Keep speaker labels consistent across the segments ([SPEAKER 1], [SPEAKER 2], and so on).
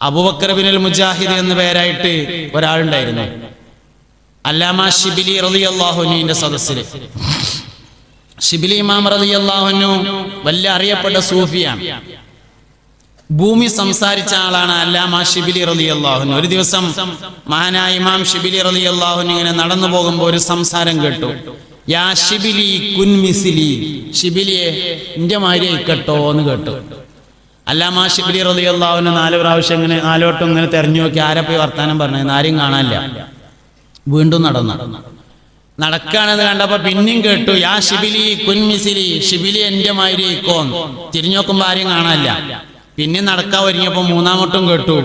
[SPEAKER 1] അബൂബക്കർ ബിനുൽ മുജാഹിദ് എന്ന പേരായിട്ട് ഒരാളുണ്ടായിരുന്നു. അല്ലാമ ഷിബിലി റളിയല്ലാഹു അൻഹുവിന്റെ സദസ്സിൽ. ഷിബിലി ഇമാം റളിയല്ലാഹു അൻഹു വലിയ അറിയപ്പെട്ട സൂഫിയാണ്. ഭൂമി സംസാരിച്ച ആളാണ് അല്ലാമ ഷിബിലി റളിയല്ലാഹു അൻഹു. ഒരു ദിവസം മഹാനായ ഇമാം ഷിബിലി റളിയല്ലാഹു അൻഹു ഇങ്ങനെ നടന്നു പോകുമ്പോൾ ഒരു സംസാരം കേട്ടു. യാ ഷിബിലി കുൻ മിസ്ലി, ഷിബിലിയെ എന്റെ മാതിരി ആയിക്കട്ടോ എന്ന് കേട്ടു. അല്ലാമ ഷിബിലി റളിയല്ലാഹു അൻഹു 4 പ്രാവശ്യം ഇങ്ങനെ 4 വട്ടം ഇങ്ങനെ തെരഞ്ഞു നോക്കി ആരെ പോയി വർത്താനം പറഞ്ഞത്, ആരും കാണാനില്ല. വീണ്ടും നടക്കാണെന്ന് കണ്ടപ്പോ പിന്നെയും കേട്ടു യാ ഷിബിലി കുൻ മിസ്ലി, ഷിബിലി എന്റെ മാതിരി ആയിക്കോന്ന്. തിരിഞ്ഞു നോക്കുമ്പോ ആരും കാണാനില്ല. പിന്നെ നടക്കാൻ ഒരുങ്ങിയപ്പോ 3-ാം വട്ടം കേട്ടു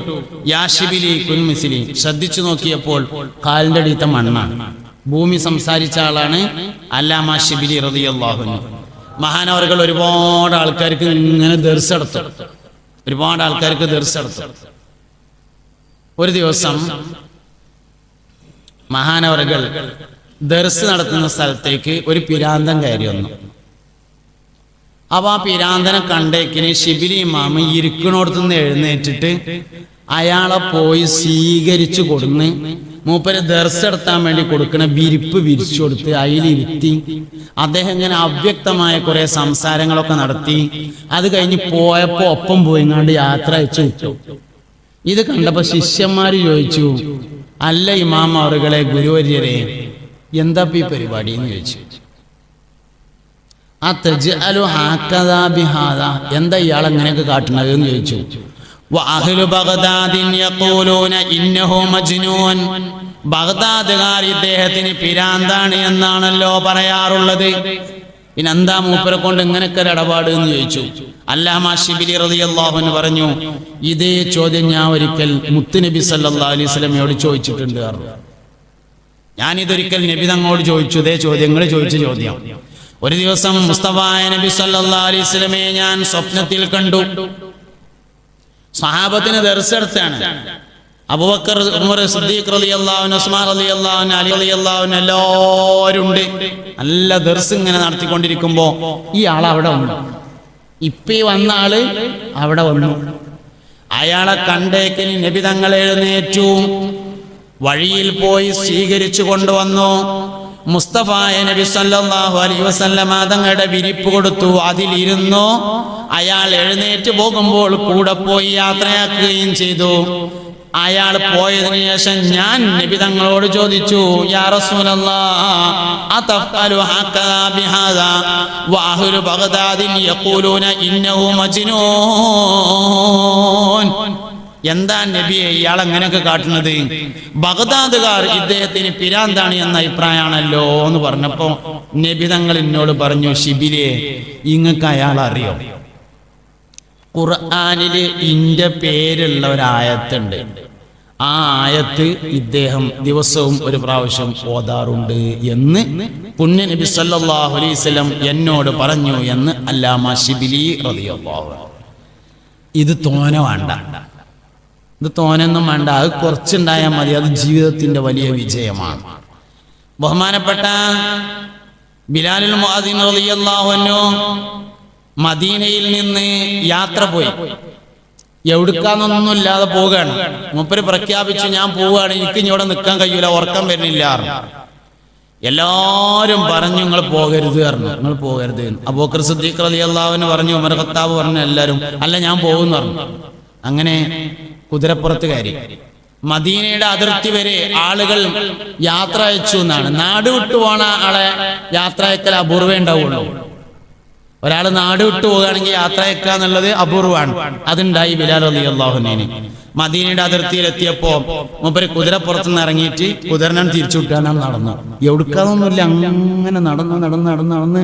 [SPEAKER 1] യാ ഷിബിലി കുൻ മിസ്ലി. ശ്രദ്ധിച്ചു നോക്കിയപ്പോൾ കാലിന്റെ അടിയത്തെ മണ്ണാണ്. ഭൂമി സംസാരിച്ച ആളാണ് അല്ലാമ ഷിബിലി റളിയല്ലാഹു അൻഹു. മഹാനവറുകൾ ഒരുപാട് ആൾക്കാർക്ക് ഇങ്ങനെ ദർശെടുത്തു. ഒരു ദിവസം മഹാനവറുകൾ ദർസ് നടത്തുന്ന സ്ഥലത്തേക്ക് ഒരു പിരാന്തൻ കയറി വന്നു. അപ്പൊ ആ പിരാന്തനെ കണ്ടേക്കിന് ഷിബിലി ഇമാമ് ഇരിക്കണോടത്തുനിന്ന് എഴുന്നേറ്റിട്ട് അയാളെ പോയി സ്വീകരിച്ചു കൊടുന്ന് മൂപ്പര് ദർശെടുത്താൻ വേണ്ടി കൊടുക്കണ വിരിപ്പ് വിരിച്ചു കൊടുത്ത് അതിലിരുത്തി അദ്ദേഹം ഇങ്ങനെ അവ്യക്തമായ കുറെ സംസാരങ്ങളൊക്കെ നടത്തി. അത് കഴിഞ്ഞ് പോയപ്പോ ഒപ്പം പോയിങ്ങാണ്ട് യാത്ര അയച്ചു വിട്ടു. ഇത് കണ്ടപ്പോ ശിഷ്യന്മാര് ചോദിച്ചു, അല്ല ഇമാം അവറുകളെ, ഗുരുവര്യരെ, എന്താ ഈ പരിപാടി എന്ന് ചോദിച്ചു. ആ തജ്അലു ഹാകദാ ബിഹാദാ, എന്താ ഇയാൾ അങ്ങനെയൊക്കെ കാട്ടുന്നത് എന്ന് ചോദിച്ചു. വഅഹ്ലു ബഗ്ദാദിൻ യഖൂലൂന ഇന്നഹു മജ്നൂൻ, ബഗ്ദാദുകാർ ഇദ്ദേഹത്തിന് പിരാന്താണ് എന്നാണല്ലോ പറയാറുള്ളത്. പിന്നെന്താ മൂപ്പരെ കൊണ്ട് ഇങ്ങനെയൊക്കെ ഒരു ഇടപാട് എന്ന് ചോദിച്ചു. അല്ലാമ ഷിബിലി റളിയല്ലാഹു അൻഹു പറഞ്ഞു, ഇതേ ചോദ്യം ഞാൻ ഒരിക്കൽ മുത്തുനബി സല്ലല്ലാഹു അലൈഹി വസല്ലമയോട് ചോദിച്ചിട്ടുണ്ട്. ഞാനിതൊരിക്കൽ നബി തങ്ങളോട് ചോദിച്ചു, ഇതേ ചോദ്യങ്ങൾ ചോദിച്ച ചോദ്യം. ഒരു ദിവസം മുസ്തഫായ നബി സല്ലല്ലാഹു അലൈഹി വസല്ലമയെ ഞാൻ സ്വപ്നത്തിൽ കണ്ടു. സഹാബത്തിന് ദർശനത്താണ്. അബൂബക്കർ, ഉമർ, സിദ്ദീഖ് റളിയല്ലാഹു അൻഹു, ഉസ്മാൻ റളിയല്ലാഹു അൻഹു, അലി റളിയല്ലാഹു അൻഹു എല്ലാവരും ഉണ്ട്. നല്ല ദർസ് ഇങ്ങനെ നടത്തിക്കൊണ്ടിരിക്കുമ്പോ ഈ ആൾ അവിടെ വന്നു. ഇപ്പൊ വന്ന ആള് അവിടെ വന്നു. അയാളെ കണ്ടേക്കിന് നബി തങ്ങൾ എഴുന്നേറ്റു, വഴിയിൽ പോയി സ്വീകരിച്ചു കൊണ്ടുവന്നു. മുസ്തഫായ നബി സല്ലല്ലാഹു അലൈഹി വസല്ലമ തങ്ങളുടെ വിരിപ്പ് കൊടുത്തു, അതിലിരുന്നു. അയാൾ എഴുന്നേറ്റ് പോകുമ്പോൾ കൂടെ പോയി യാത്രയാക്കുകയും ചെയ്തു. അയാൾ പോയതിനു ശേഷം ഞാൻ നബി തങ്ങളോട് ചോദിച്ചു, യാ റസൂലല്ലാഹ് അതഫഅലു ഹകദാ ബിഹാദാ വഅഹ്ലു ബഗ്ദാദിൻ യഖൂലൂന ഇന്നഹു മജ്നൂൻ, എന്താ നബിയെ ഇയാൾ അങ്ങനെയൊക്കെ കാട്ടുന്നത്? ബഗ്ദാദുകാർ ഇദ്ദേഹത്തിന് പിരാന്താണ് എന്ന അഭിപ്രായമാണല്ലോ എന്ന് പറഞ്ഞപ്പോ നബി തങ്ങൾ എന്നോട് പറഞ്ഞു, ഷിബിലിയെ, ഇങ്ങക്ക് അയാൾ അറിയോ? ഖുർആനില് ഇന്റെ പേരുള്ള ഒരായത്തുണ്ട്. ആ ആയത്ത് ഇദ്ദേഹം ദിവസവും ഒരു പ്രാവശ്യം ഓതാറുണ്ട് എന്ന് പുണ്യ നബി സല്ലല്ലാഹു അലൈഹി വസല്ലം എന്നോട് പറഞ്ഞു എന്ന് അല്ലാമ ഷിബിലി റളിയല്ലാഹു അൻഹു. ഇത് തോന വേണ്ട, ഇത് തോനൊന്നും വേണ്ട, അത് കുറച്ചുണ്ടായാൽ മതി. അത് ജീവിതത്തിന്റെ വലിയ വിജയമാണ്. ബഹുമാനപ്പെട്ട ബിലാലുൽ മുഅദ്ദിൻ റളിയല്ലാഹു അൻഹു മദീനയിൽ നിന്ന് യാത്ര പോയി. എവിടുക്കാന്നൊന്നും ഇല്ലാതെ പോവുകയാണ്. മൂപ്പര് പ്രഖ്യാപിച്ചു, ഞാൻ പോവുകയാണ്, എനിക്ക് ഇനി ഇവിടെ നിൽക്കാൻ കഴിയൂല, ഉറക്കം വരുന്നില്ല. എല്ലാവരും പറഞ്ഞു, നിങ്ങൾ പോകരുത് പറഞ്ഞു, നിങ്ങൾ പോകരുത്. അബൂബക്കർ സിദ്ദീഖ് റളിയല്ലാഹു അൻഹു പറഞ്ഞു, ഉമർ ഖത്താബ് പറഞ്ഞു, എല്ലാവരും അല്ല ഞാൻ പോകുന്നു പറഞ്ഞു. അങ്ങനെ കുതിരപ്പുറത്ത് കയറി മദീനയുടെ അതിർത്തി വരെ ആളുകൾ യാത്ര അയച്ചു എന്നാണ്. നാട് വിട്ടു പോണ ആളെ യാത്ര അയക്കൽ അപൂർവേ ഉണ്ടാവുള്ളൂ. ഒരാൾ നാട് വിട്ടു പോകുകയാണെങ്കിൽ യാത്ര അയക്കുക എന്നുള്ളത് അപൂർവമാണ്. അതുണ്ടായി ബിലാൽ റളിയല്ലാഹു അൻഹുവിന്. മദീനയുടെ അതിർത്തിയിൽ എത്തിയപ്പോ മൂപ്പര് കുതിരപ്പുറത്തുനിന്ന് ഇറങ്ങിയിട്ട് കുതിരനെ തിരിച്ചു വിട്ടാനാണ് നടന്നു. എവിടുക്കാന്നൊന്നുമില്ല, അങ്ങനെ നടന്ന്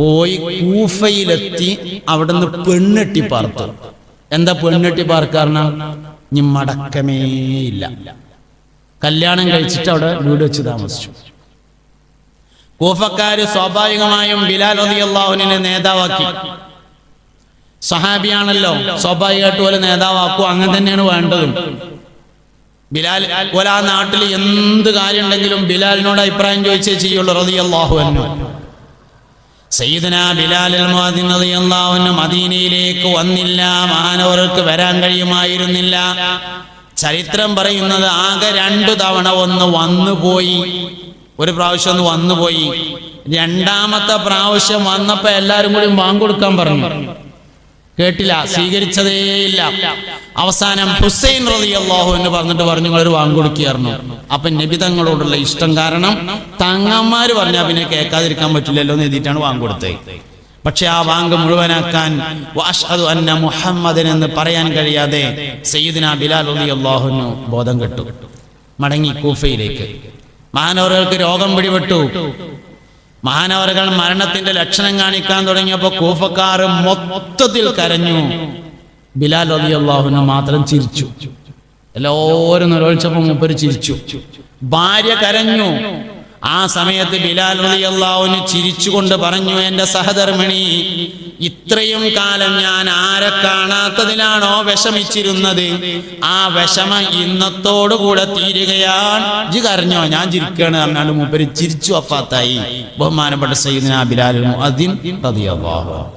[SPEAKER 1] പോയി കൂഫയിലെത്തി. അവിടുന്ന് പെണ്ണെട്ടി പാർത്തു. എന്താ പെണ്ണെട്ടി പാർക്കാരണം? ഇനി മടക്കമേ ഇല്ല. കല്യാണം കഴിച്ചിട്ട് അവിടെ വീട് വെച്ച് താമസിച്ചു. കൂഫക്കാര് സ്വാഭാവികമായും ബിലാൽ റളിയല്ലാഹു അൻഹുവിനെ നേതാവാക്കി. സഹാബിയാണല്ലോ, സ്വാഭാവികമായിട്ട് പോലെ നേതാവാക്കും. അങ്ങനെ തന്നെയാണ് വേണ്ടതും. ബിലാൽ പോലെ ആ നാട്ടിൽ എന്ത് കാര്യം ഉണ്ടെങ്കിലും ബിലാലിനോട് അഭിപ്രായം ചോദിച്ചേ ചെയ്യുള്ളൂ റളിയല്ലാഹു അൻഹു. സയ്യിദുനാ ബിലാൽ മുഅദ്ദിൻ റളിയല്ലാഹു അൻഹു മദീനയിലേക്ക് വന്നില്ല. മഹാനവർക്ക് വരാൻ കഴിയുമായിരുന്നില്ല. ചരിത്രം പറയുന്നത് ആകെ 2 തവണ ഒന്ന് വന്നുപോയി. ഒരു പ്രാവശ്യം ഒന്ന് വന്നുപോയി. 2ാമത്തെ പ്രാവശ്യം വന്നപ്പോ എല്ലാരും കൂടി ബാങ്ക് കൊടുക്കാൻ പറഞ്ഞു. കേട്ടില്ല, സ്വീകരിച്ചതേയില്ല. അവസാനം ഹുസൈൻ റളിയല്ലാഹു അൻഹു പറഞ്ഞിട്ട് പറഞ്ഞു നിങ്ങളൊരു ബാങ്ക് കൊടുക്കുകയായിരുന്നു. അപ്പൊ നബി തങ്ങളോടുള്ള ഇഷ്ടം കാരണം തങ്ങന്മാര് പറഞ്ഞാൽ പിന്നെ കേൾക്കാതിരിക്കാൻ പറ്റില്ലല്ലോ എന്ന് എഴുതിയിട്ടാണ് ബാങ്ക് കൊടുത്തത്. പക്ഷെ ആ ബാങ്ക് മുഴുവനാക്കാൻ വഅശ്ഹദു അന്ന മുഹമ്മദൻ എന്ന് പറയാൻ കഴിയാതെ സയ്യിദുനാ ബിലാൽ റളിയല്ലാഹു അൻഹു ബോധം കെട്ടു, മടങ്ങി കൂഫയിലേക്ക്. മഹാനവറുകൾക്ക് രോഗം പിടിപെട്ടു. മഹാനവറുകൾ മരണത്തിന്റെ ലക്ഷണം കാണിക്കാൻ തുടങ്ങിയപ്പോൾ കൂഫക്കാർ മൊത്തത്തിൽ കരഞ്ഞു. ബിലാൽ റളിയല്ലാഹു അൻഹു മാത്രം ചിരിച്ചു. എല്ലാവരും നിലവിളിച്ചപ്പോൾ മൂപ്പര് ചിരിച്ചു. ഭാര്യ കരഞ്ഞു. ആ സമയത്ത് ബിലാൽ റളിയല്ലാഹു അൻഹു ചിരിച്ചുകൊണ്ട് പറഞ്ഞു, എന്റെ സഹധർമ്മിണി, ഇത്രയും കാലം ഞാൻ ആരെ കാണാത്തതിലാണോ വിഷമിച്ചിരുന്നത്, ആ വിഷമം ഇന്നത്തോടുകൂടെ തീരുകയാണ്. ഇജ്ജ് കരഞ്ഞോ? ഞാൻ ചിരിക്കുകയാണ് പറഞ്ഞാൽ മൂപ്പര് ചിരിച്ചു വഫാത്തായി. ബഹുമാനപ്പെട്ട സയ്യിദുനാ ബിലാൽ മുഅദ്ദിൻ റളിയല്ലാഹു അൻഹു.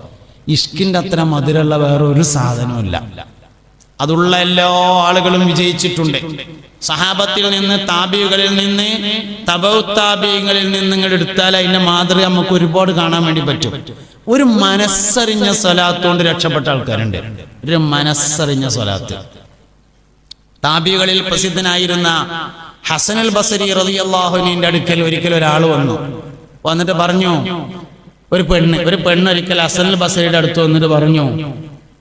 [SPEAKER 1] ഇഷ്കിന്റെ അത്ര മധുരമുള്ള വേറൊരു സാധനവുമില്ല. അതുള്ള എല്ലാ ആളുകളും വിജയിച്ചിട്ടുണ്ട്. സഹാബത്തിൽ നിന്ന്, താബികളിൽ നിന്ന്, തബഉത്താബികളിൽ നിന്ന് ഇങ്ങോട്ട് എടുത്താൽ അതിന്റെ മാതൃക നമുക്ക് ഒരുപാട് കാണാൻ വേണ്ടി പറ്റും. ഒരു മനസ്സറിഞ്ഞ സ്വലാത്ത് കൊണ്ട് രക്ഷപ്പെട്ട ആൾക്കാരുണ്ട്. ഒരു മനസ്സറിഞ്ഞ സ്വലാത്ത്. താബികളിൽ പ്രസിദ്ധനായിരുന്ന ഹസനുൽ ബസരി റളിയല്ലാഹു അൻഹുവിന്റെ അടുക്കൽ ഒരിക്കൽ ഒരാൾ വന്നിട്ട് പറഞ്ഞു, ഒരു പെണ്ണ് ഒരിക്കൽ ഹസനുൽ ബസരിയുടെ അടുത്ത് വന്നിട്ട് പറഞ്ഞു,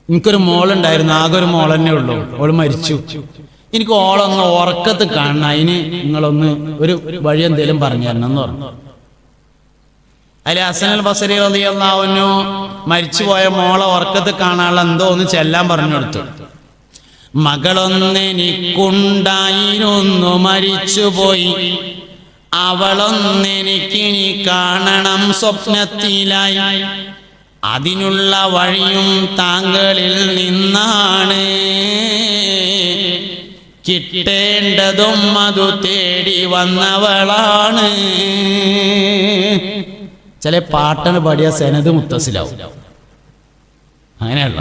[SPEAKER 1] എനിക്കൊരു മോളുണ്ടായിരുന്നു, ആകെ ഒരു മോൾ തന്നെ ഉള്ളൂ, ഓള് മരിച്ചു. എനിക്ക് ഓളൊന്ന് ഉറക്കത്ത് കാണണം, അതിന് നിങ്ങളൊന്ന് ഒരു വഴി എന്തേലും പറഞ്ഞു തരണം എന്ന് പറഞ്ഞു. അതിൽ ഹസനുൽ ബസരി റളിയല്ലാഹു അൻഹു മരിച്ചുപോയ മോളെ ഉറക്കത്ത് കാണാനുള്ള എന്തോ ഒന്ന് ചെല്ലാൻ പറഞ്ഞു കൊടുത്തു. മകളൊന്നെനിക്കുണ്ടായിരുന്നു മരിച്ചുപോയി, അവളൊന്നെനിക്കിനി കാണണം സ്വപ്നത്തിലായി, അതിനുള്ള വഴിയും താങ്കളിൽ നിന്നാണ്, കിട്ടേണ്ടതും അതു തേടി വന്നവളാണ്. ചില പാട്ടന് പാടിയ സെനത് മുത്തസിലാവും. അങ്ങനെയുള്ള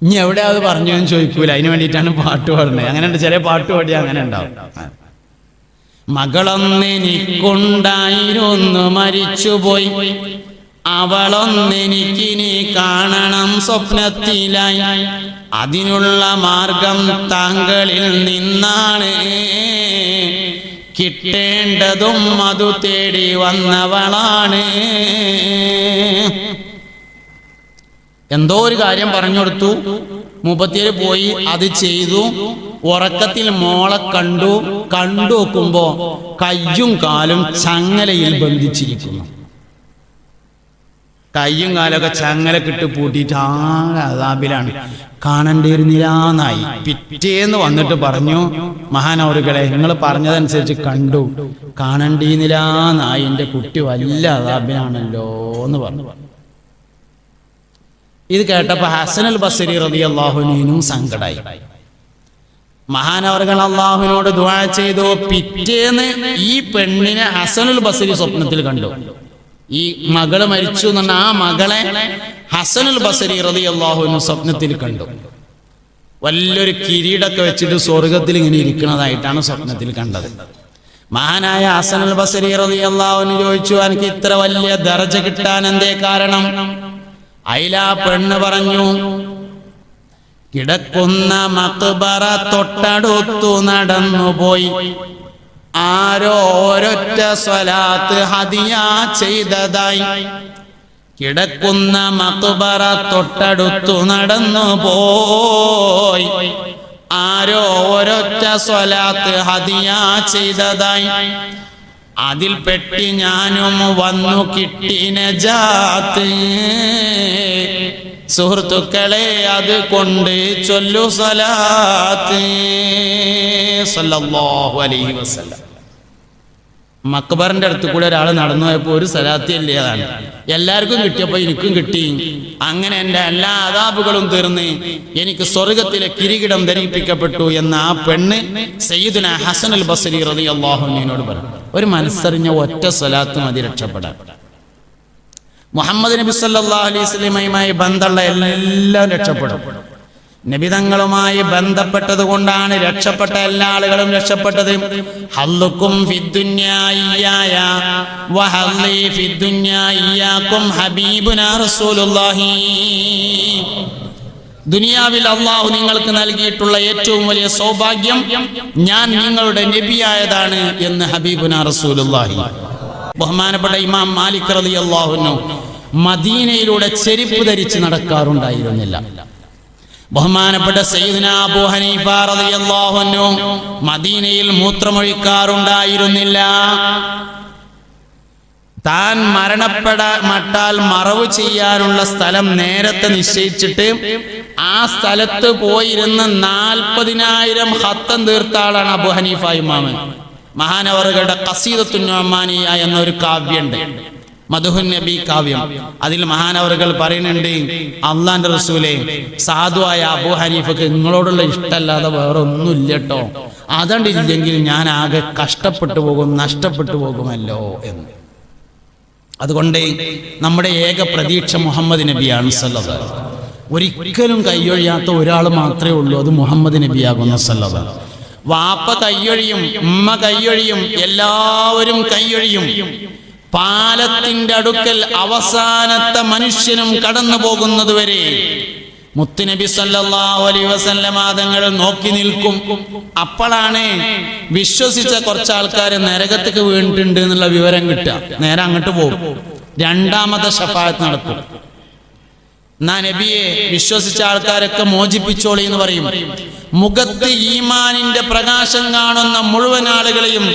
[SPEAKER 1] ഇനി എവിടെ അത് പറഞ്ഞു എന്ന് ചോദിക്കൂല, അതിന് വേണ്ടിയിട്ടാണ് പാട്ട് പാടുന്നത്. അങ്ങനെയുണ്ട്, ചില പാട്ട് പാടിയ അങ്ങനെ ഉണ്ടാവും. മകളൊന്നെനിക്കുണ്ടായിരുന്നു മരിച്ചുപോയി, അവളൊന്നെനിക്കിനി കാണണം സ്വപ്നത്തിലായി, അതിനുള്ള മാർഗം താങ്കളിൽ നിന്നാണ്, കിട്ടേണ്ടതും അതു തേടി വന്നവളാണ്. എന്തോ ഒരു കാര്യം പറഞ്ഞു കൊടുത്തു. മുപ്പത്തിയേര് പോയി അത് ചെയ്തു. ഉറക്കത്തിൽ മോളെ കണ്ടു നോക്കുമ്പോ കയ്യും കാലും ചങ്ങലയിൽ ബന്ധിച്ചിരിക്കുന്നു. കയ്യും കാലൊക്കെ ചങ്ങലക്കിട്ട് പൂട്ടിയിട്ട് ആകെ അദാബിലാണ്. കാണേണ്ടിയിരുന്നില്ലാന്നായി. പിറ്റേന്ന് വന്നിട്ട് പറഞ്ഞു, മഹാനവറുകളെ നിങ്ങൾ പറഞ്ഞതനുസരിച്ച് കണ്ടു, കാണേണ്ടിയിരുന്നില്ലാന്നായി, എൻ്റെ കുട്ടി വലിയ അദാബിലാണല്ലോ എന്ന് പറഞ്ഞു. ഇത് കേട്ടപ്പോ ഹസനുൽ ബസരി റളിയല്ലാഹു അൻഹുവിനും സങ്കടായി. മഹാനവറുകൾ അള്ളാഹുവിനോട് ദുആ ചെയ്തു. പിറ്റേന്ന് ഈ പെണ്ണിനെ ഹസനുൽ ബസരി സ്വപ്നത്തിൽ കണ്ടു. ഈ മകള് മരിച്ചു എന്ന് പറഞ്ഞ ആ മകളെ ഹസനുൽ ബസരി റളിയല്ലാഹു അൻഹു സ്വപ്നത്തിൽ കണ്ടു. വലിയൊരു കിരീടൊക്കെ വെച്ചിട്ട് സ്വർഗത്തിൽ ഇങ്ങനെ ഇരിക്കുന്നതായിട്ടാണ് സ്വപ്നത്തിൽ കണ്ടത്. മഹാനായ ഹസനുൽ ബസരി റളിയല്ലാഹു അൻഹു ചോദിച്ചു, എനിക്ക് ഇത്ര വലിയ ദർജ കിട്ടാൻ എന്തേ കാരണം? അയിലാ പെണ്ണ് പറഞ്ഞു, കിടക്കുന്ന മഖ്ബറ തൊട്ടടുത്തു നടന്നുപോയി ആരോ ഒരൊറ്റ സ്വലാത്ത് ഹദിയ ചെയ്തതായി. കിടക്കുന്ന മഖ്ബറ തൊട്ടടുത്തു നടന്നുപോയി ആരോ ഒരൊറ്റ സ്വലാത്ത് ഹദിയ ചെയ്തതായി. അതിൽ പെട്ടി ഞാനും വന്നു കിട്ടി നജാത്ത്. സുഹൃത്തുക്കളെ അത് കൊണ്ട് ചൊല്ലു സ്വലാത്ത് സല്ലല്ലാഹു അലൈഹി വസല്ലം. മക്ബറിന്റെ അടുത്ത് കൂടെ ഒരാൾ നടന്നു പോയപ്പോ ഒരു സ്വലാത്ത് ഇല്ലതാണ്. എല്ലാവർക്കും കിട്ടിയപ്പോ എനിക്കും കിട്ടി. അങ്ങനെ എൻ്റെ എല്ലാ അദാബുകളും തീർന്ന് എനിക്ക് സ്വർഗത്തിലെ കിരീടം ധരിപ്പിക്കപ്പെട്ടു എന്ന് ആ പെണ്ണ് സയ്യിദുനാ ഹസനുൽ ബസരി റളിയല്ലാഹു അൻഹുവിനോട് പറഞ്ഞു. ഒരു മനസ്സറിഞ്ഞ ഒറ്റ സ്വലാത്ത് മതി രക്ഷപ്പെടാൻ. മുഹമ്മദ് നബി സല്ലല്ലാഹു അലൈഹി വസല്ലമയുമായി ബന്ധമുള്ള എല്ലാം രക്ഷപ്പെടും. നബിതങ്ങളുമായി ബന്ധപ്പെട്ടത് കൊണ്ടാണ് രക്ഷപ്പെട്ട എല്ലാ ആളുകളും രക്ഷപ്പെട്ടത്. ഹല്ലുക്കും ഫിദ്ദുന്യാ ഇയ്യായ വഹല്ലി ഫിദ്ദുന്യാ ഇയ്യാകും ഹബീബുനാ റസൂലുള്ളാഹി. ദുനിയാവിൽ അള്ളാഹു നിങ്ങൾക്ക് നൽകിയിട്ടുള്ള ഏറ്റവും വലിയ സൗഭാഗ്യം ഞാൻ നിങ്ങളുടെ നബിയായതാണ് എന്ന് ഹബീബുനാ റസൂലുള്ളാഹി. ബഹുമാനപ്പെട്ട ഇമാം മാലിക് റളിയല്ലാഹു അൻഹു മദീനയിലൂടെ ചെരുപ്പ് ധരിച്ച് നടക്കാറുണ്ടായിരുന്നില്ല. ബഹുമാനപ്പെട്ട സയ്യിദുനാ അബൂ ഹനീഫ റളിയല്ലാഹു അൻഹു മദീനയിൽ മൂത്രമൊഴിക്കാറുണ്ടായിരുന്നില്ല. താൻ മരണപ്പെടാൽ മറവ് ചെയ്യാനുള്ള സ്ഥലം നേരത്തെ നിശ്ചയിച്ചിട്ട് ആ സ്ഥലത്ത് പോയിരുന്ന് 40,000 ഖത്തം തീർത്ത ആളാണ് അബൂ ഹനീഫ ഇമാം. മഹാനവറുകളുടെ ഖസീദത്തുൻ നുഅ്മാനിയ എന്നൊരു കാവ്യമുണ്ട്, മദ്ഹുൻ നബി കാവ്യം. അതിൽ മഹാനവറുകൾ പറയുന്നുണ്ട്, അള്ളാന്റെ റസൂലേ, സാധുവായ അബൂ ഹനീഫക്ക് നിങ്ങളോടുള്ള ഇഷ്ടമല്ലാതെ വേറെ ഒന്നുമില്ല കേട്ടോ, അതുകൊണ്ടില്ലെങ്കിൽ ഞാൻ ആകെ കഷ്ടപ്പെട്ടു പോകും, നഷ്ടപ്പെട്ടു പോകുമല്ലോ എന്ന്. അതുകൊണ്ട് നമ്മുടെ ഏക പ്രതീക്ഷ മുഹമ്മദ് നബിയാണ് സല്ലല്ലാഹു അലൈഹി വസല്ലം. ഒരിക്കലും കൈയൊഴിയാത്ത ഒരാൾ മാത്രമേ ഉള്ളൂ, അത് മുഹമ്മദ് നബിയാകുന്ന സല്ലല്ലാഹു അലൈഹി വസല്ലം. വാപ്പ കൈയൊഴിയും, ഉമ്മ കൈയൊഴിയും, എല്ലാവരും കൈയൊഴിയും. പാലത്തിന്റെ അടുക്കൽ അവസാനത്തെ മനുഷ്യനും കടന്നു പോകുന്നതുവരെ മുത്തുനബി സല്ലല്ലാഹു അലൈഹി വസല്ലം തങ്ങൾ നോക്കി നിൽക്കും. അപ്പോഴാണ് വിശ്വസിച്ച കുറച്ച് ആൾക്കാർ നരകത്തേക്ക് വീണിട്ടുണ്ട് എന്നുള്ള വിവരം കിട്ടുക. നേരെ അങ്ങോട്ട് പോകും, രണ്ടാമത്തെ ശഫാഅത്ത് നടക്കും. എന്നാ നബിയെ വിശ്വസിച്ച ആൾക്കാരൊക്കെ മോചിപ്പിച്ചോളി എന്ന് പറയും. മുഖത്ത് ഈമാനിന്റെ പ്രകാശം കാണുന്ന മുഴുവൻ ആളുകളെയും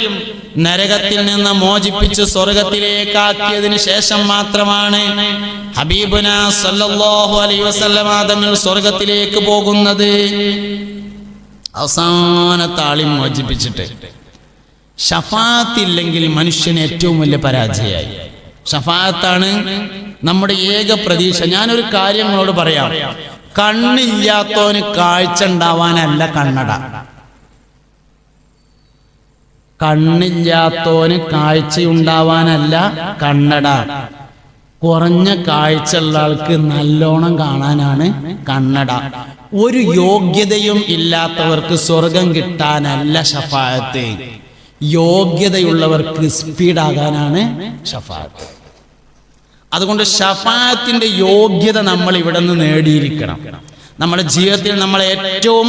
[SPEAKER 1] നരകത്തിൽ നിന്ന് മോചിപ്പിച്ച് സ്വർഗത്തിലേക്കാക്കിയതിന് ശേഷം മാത്രമാണ് ഹബീബുനാ സല്ലല്ലാഹു അലൈഹി വസല്ലം തങ്ങൾ സ്വർഗത്തിലേക്ക് പോകുന്നത്. അവസാനത്തെ ആളെയും മോചിപ്പിച്ചിട്ട്. ശഫാഅത്ത് ഇല്ലെങ്കിൽ മനുഷ്യന് ഏറ്റവും വലിയ പരാജയമായി. ശഫാഅത്താണ് നമ്മുടെ ഏക പ്രതീക്ഷ. ഞാനൊരു കാര്യം നിങ്ങളോട് പറയാം, കണ്ണില്ലാത്തവന് കാഴ്ച ഉണ്ടാവാനല്ല കണ്ണട. കണ്ണില്ലാത്തവന് കാഴ്ചയുണ്ടാവാനല്ല കണ്ണട. കുറഞ്ഞ കാഴ്ചയുള്ള ആൾക്ക് നല്ലോണം കാണാനാണ് കണ്ണട. ഒരു യോഗ്യതയും ഇല്ലാത്തവർക്ക് സ്വർഗം കിട്ടാനല്ല ശഫാഅത്ത്, യോഗ്യതയുള്ളവർക്ക് സ്പീഡാകാനാണ് ശഫാഅത്ത്. അതുകൊണ്ട് ശഫാഅത്തിന്റെ യോഗ്യത നമ്മൾ ഇവിടെ നിന്ന് നേടിയിരിക്കണം. നമ്മുടെ ജീവിതത്തിൽ നമ്മൾ ഏറ്റവും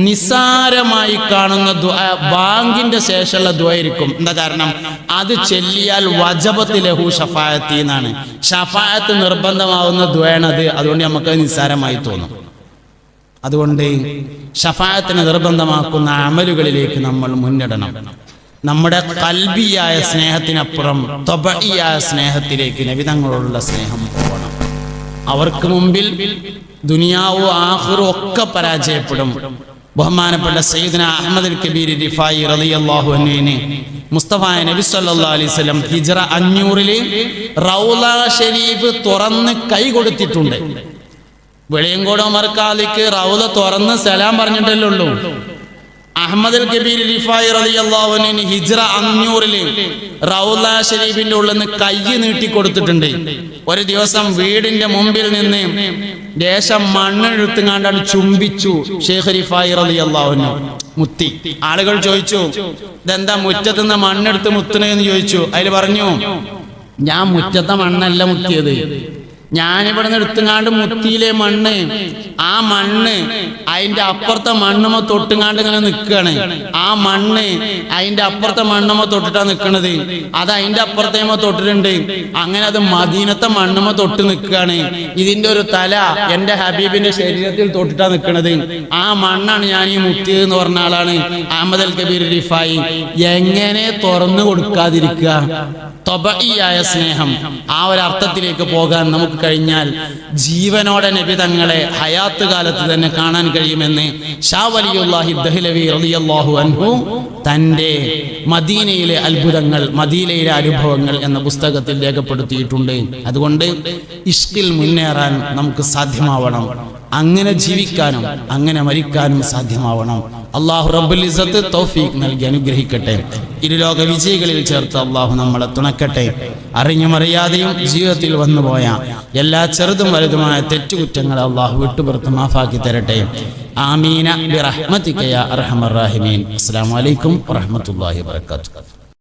[SPEAKER 1] നിസ്സാരമായി കാണുന്ന ദുആ ബാങ്കിന്റെ ശേഷമുള്ള ദുആയിരിക്കും. എന്താ കാരണം? അത് ചൊല്ലിയാൽ വജബത്ത് ലഹു ശഫാഅത്തി എന്നാണ്. ശഫാഅത്ത് നിർബന്ധമാവുന്ന ദുആയാണത്. അതുകൊണ്ട് നമുക്ക് നിസ്സാരമായി തോന്നും. അതുകൊണ്ട് ശഫാഅത്തിനെ നിർബന്ധമാക്കുന്ന അമലുകളിലേക്ക് നമ്മൾ മുന്നിടണം. നമ്മുടെ ഖൽബിയായ സ്നേഹത്തിനപ്പുറം തബഈയായ സ്നേഹത്തിലേക്ക് നബിതങ്ങളോടുള്ള സ്നേഹം പോകണം. അവർക്ക് മുമ്പിൽ ദുനിയാവും ആഖിറും ഒക്കെ പരാജയപ്പെടും. ബഹുമാനപ്പെട്ട സയ്യിദുനാ അഹ്മദ് അൽ കബീർ റിഫായി റളിയല്ലാഹു അൻഹുവിനെ മുസ്തഫ നബി സല്ലല്ലാഹു അലൈഹി വസല്ലം ഹിജ്റ 500 റൗള ഷരീഫ് തുറന്ന് കൈ കൊടുത്തിട്ടുണ്ട്. വെളിയങ്കോട് ഉമർ ഖാലിക്ക് റൗള തുറന്ന് സലാം പറഞ്ഞിട്ടല്ലേ ഉള്ളൂ. അഹ്മദ് അൽ കബീർ റിഫായി റളിയല്ലാഹു അൻഹു ഹിജ്റ 500 റൗള ഷരീഫിന്റെ ഉള്ളിൽ നിന്ന് കൈ നീട്ടി കൊടുത്തിട്ടുണ്ട്. ഒരു ദിവസം വീടിന്റെ മുമ്പിൽ നിന്ന് ദേശം മണ്ണെടുത്തുങ്ങാണ്ടാണ് ചുംബിച്ചു ഷെയ്ഖ് റിഫായി റളിയല്ലാഹു അൻഹു. മുത്തി. ആളുകൾ ചോദിച്ചു, ഇതെന്താ മുറ്റത്തുനിന്ന് മണ്ണെടുത്ത് മുത്തുന്നതെന്ന് ചോദിച്ചു. അതിൽ പറഞ്ഞു, ഞാൻ മുറ്റത്തെ മണ്ണല്ല മുത്തിയത്, ഞാനിവിടെ നിന്ന് എടുത്തുങ്ങാണ്ട് മുത്തിയിലെ മണ്ണ്, ആ മണ്ണ് അതിന്റെ അപ്പുറത്തെ മണ്ണുമ തൊട്ടുങ്ങാണ്ട് ഇങ്ങനെ നിൽക്കുകയാണ്. ആ മണ്ണ് അതിന്റെ അപ്പുറത്തെ മണ്ണുമ തൊട്ടിട്ടാ നിൽക്കണത്. അത് അതിന്റെ അപ്പുറത്തേമ തൊട്ടിട്ടുണ്ട്. അങ്ങനെ അത് മദീനത്തെ മണ്ണുമ തൊട്ട് നിൽക്കുകയാണ്. ഇതിന്റെ ഒരു തല എന്റെ ഹബീബിന്റെ ശരീരത്തിൽ തൊട്ടിട്ടാ നിൽക്കണത്. ആ മണ്ണാണ് ഞാൻ ഈ മുത്തിയത് എന്ന് പറഞ്ഞ ആളാണ് അഹ്മദ് അൽ കബീർ റിഫായി. എങ്ങനെ തുറന്നു കൊടുക്കാതിരിക്കുക? തബഈയായ സ്നേഹം, ആ ഒരു അർത്ഥത്തിലേക്ക് പോകാൻ നമുക്ക് കഴിഞ്ഞാൽ ജീവനോടെ നബി തങ്ങളെ ഹയാത്ത് കാലത്ത് തന്നെ കാണാൻ കഴിയുമെന്ന് ഷാ വലിയുല്ലാഹി ദഹ്ലവി റളിയല്ലാഹു അൻഹു തൻ്റെ മദീനയിലെ അത്ഭുതങ്ങൾ, മദീനയിലെ അനുഭവങ്ങൾ എന്ന പുസ്തകത്തിൽ രേഖപ്പെടുത്തിയിട്ടുണ്ട്. അതുകൊണ്ട് ഇഷ്കിൽ മുന്നേറാൻ നമുക്ക് സാധ്യമാവണം. അങ്ങനെ ജീവിക്കാനും അങ്ങനെ മരിക്കാനും സാധ്യമാവണം. അല്ലാഹു റബ്ബുൽ ഇസ്സത്ത് തൗഫീഖ് നൽകി അനുഗ്രഹിക്കട്ടെ. ഇരുലോക വിജയികളിൽ ചേർത്ത് അല്ലാഹു നമ്മളെ തുണക്കട്ടെ. അറിഞ്ഞും അറിയാതെയും ജീവിതത്തിൽ വന്നുപോയ എല്ലാ ചെറുതും വലുതുമായ തെറ്റുകുറ്റങ്ങൾ അല്ലാഹു വിട്ടുപുറത്ത് മാഫാക്കി തരട്ടെ. ആമീന ബിറഹ്മതിക യാ അർഹമർ റഹീമീൻ. അസ്സലാമു അലൈക്കും വറഹ്മത്തുള്ളാഹി വബറകാതുഹു.